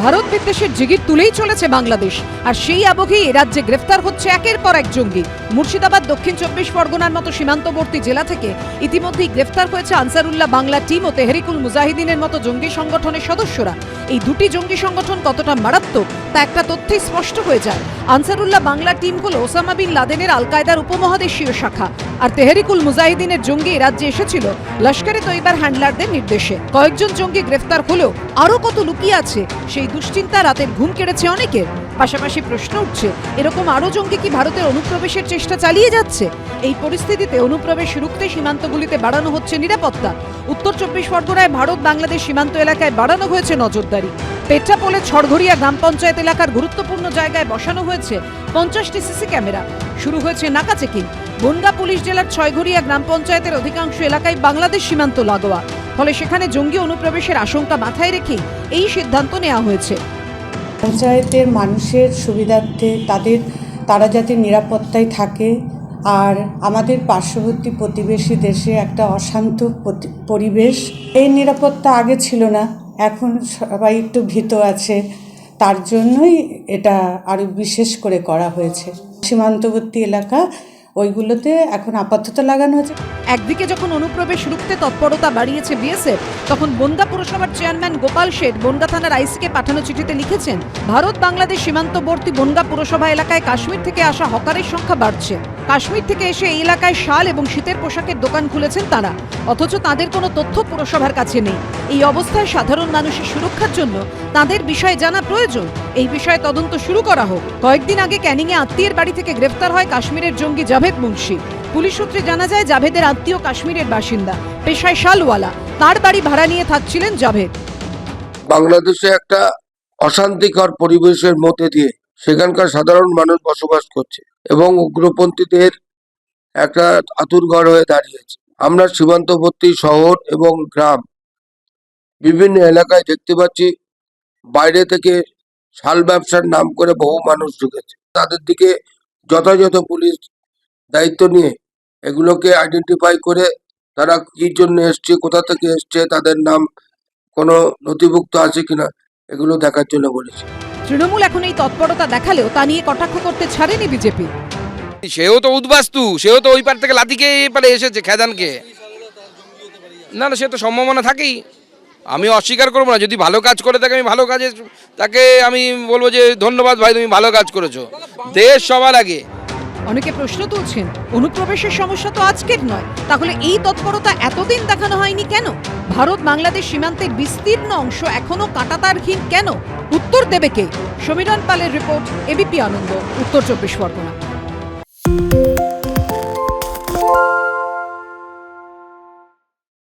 ভারত বিদ্বেষের জিগির তুলেই চলেছে বাংলাদেশ, আর সেই আবহেই রাজ্যে গ্রেফতার হচ্ছে একের পর এক জঙ্গি। মুর্শিদাবাদ, দক্ষিণ 24 পরগনার মতো সীমান্তবর্তী জেলা থেকে ইতিমধ্যেই গ্রেফতার হয়েছে আনসারুল্লাহ বাংলা টিম ও তেহরিকুল মুজাহিদিনের মতো জঙ্গি সংগঠনের সদস্যরা। এই দুটি জঙ্গি সংগঠন কতটা মারাত্মক তা একটা তথ্যেই স্পষ্ট হয়ে যায়। আনসারুল্লাহ বাংলা টিম হল ওসামা বিন লাদেনের আল কায়দার উপমহাদেশীয় শাখা, আর তেহরিকুল মুজাহিদিনের জঙ্গি রাজ্যে এসেছিল লস্করে তৈবার হ্যান্ডলারদের নির্দেশে। কয়েকজন জঙ্গি গ্রেফতার হলেও আরও কত লুকিয়ে আছে সেই দুশ্চিন্তা রাতের ঘুম কেড়েছে অনেকের। পাশাপাশি প্রশ্ন উঠছে, এরকম আরও জঙ্গি কি ভারতের অনুপ্রবেশের চেষ্টা চালিয়ে যাচ্ছে? এই পরিস্থিতিতে অনুপ্রবেশ রুখতে সীমান্তগুলিতে বাড়ানো হচ্ছে নিরাপত্তা। উত্তর 24 পরগনায় ভারত বাংলাদেশ সীমান্ত এলাকায় বাড়ানো হয়েছে নজরদারি। পেট্রাপোলে ছড়ঘড়িয়া গ্রাম পঞ্চায়েত এলাকার গুরুত্বপূর্ণ জায়গায় বসানো হয়েছে 50টি সিসি ক্যামেরা। শুরু হয়েছে নাকা চেকিং। বনগাঁ পুলিশ জেলার ছয়ঘড়িয়া গ্রাম পঞ্চায়েতের অধিকাংশ এলাকায় বাংলাদেশ সীমান্ত লাগোয়া, ফলে সেখানে জঙ্গি অনুপ্রবেশের আশঙ্কা মাথায় রেখেই এই সিদ্ধান্ত নেওয়া হয়েছে। পঞ্চায়েতের মানুষের সুবিধার্থে তারা যাতে নিরাপত্তায় থাকে, আর আমাদের পার্শ্ববর্তী প্রতিবেশী দেশে একটা অশান্ত পরিবেশ, এই নিরাপত্তা আগে ছিল না, এখন সবাই একটু ভীত আছে, তার জন্যই এটা আরও বিশেষ করে করা হয়েছে। সীমান্তবর্তী এলাকা ওইগুলোতে এখন আপাতত লাগানো হয়েছে। একদিকে যখন অনুপ্রবেশ রুখতে তৎপরতা বাড়িয়েছে বিএসএফ, তখন বনগাঁ পুরসভার চেয়ারম্যান গোপাল শেঠ বনগাঁ থানার আইসিকে পাঠানো চিঠিতে লিখেছেন, ভারত বাংলাদেশ সীমান্তবর্তী বনগাঁ পুরসভা এলাকায় কাশ্মীর থেকে আসা হকারের সংখ্যা বাড়ছে। কাশ্মীর থেকে এসে এই এলাকায় শাল এবং শীতের পোশাকের দোকান খুলেছেন তারা, অথচ তাদের কোনো তথ্য পুরসভার কাছে নেই। এই অবস্থায় সাধারণ মানুষের সুরক্ষার জন্য তাদের বিষয়ে জানা প্রয়োজন। এই বিষয়ে তদন্ত শুরু করা হোক। কয়েকদিন আগে ক্যানিংয়ে আত্মীয়ের বাড়ি থেকে গ্রেফতার হয় কাশ্মীরের জঙ্গি জাভেদ মুন্সি। পুলিশ সূত্রে জানা যায়, জাভেদের আত্মীয় কাশ্মীরের বাসিন্দা, পেশায় শালওয়ালা। তার বাড়ি ভাড়া নিয়ে থাকছিলেন জাভেদ। বাংলাদেশে একটা অশান্তিকর পরিবেশের মধ্যে দিয়ে সেখানকার সাধারণ মানুষ বসবাস করছে এবং উগ্রপন্থীদের একটা আতুরঘর হয়ে দাঁড়িয়েছে। আমরা সীমান্তবর্তী শহর এবং গ্রাম বিভিন্ন এলাকায় দেখতে পাচ্ছি, বাইরে থেকে শাল ব্যবসার নাম করে বহু মানুষ ঢুকেছে। তাদের দিকে যথাযথ পুলিশ দায়িত্ব নিয়ে এগুলোকে আইডেন্টিফাই করে তারা কি জন্য এসছে, কোথা থেকে এসছে, তাদের নাম কোনো নথিভুক্ত আছে কিনা এগুলো দেখার জন্য বলেছে। তৃণমূল এখন এই তৎপরতা দেখালেও তা নিয়ে কটাক্ষ করতে ছাড়েনি বিজেপি। সেও তো উদ্বাস্তু, সেও তো ওই পার থেকে লাতিকে পারে এসেছে খেদানকে। না না, সে তো সম্ভাবনা থাকেই। আমি অস্বীকার করবো না, যদি ভালো কাজ করে থাকে আমি ভালো কাজে তাকে আমি বলবো যে ধন্যবাদ ভাই, তুমি ভালো কাজ করেছো। দেশ সবার আগে। অনেকে প্রশ্ন তুলছেন, অনুপ্রবেশের সমস্যা তো আজকের নয়, তাহলে এই তৎপরতা এতদিন দেখানো হয়নি কেন? ভারত বাংলাদেশ সীমান্তের বিস্তীর্ণ অংশ এখনো কাঁটাতারহীন কেন? উত্তর দেবে কে? সমীরণ পালের রিপোর্ট, এবিপি আনন্দ, উত্তর 24 পরগনা।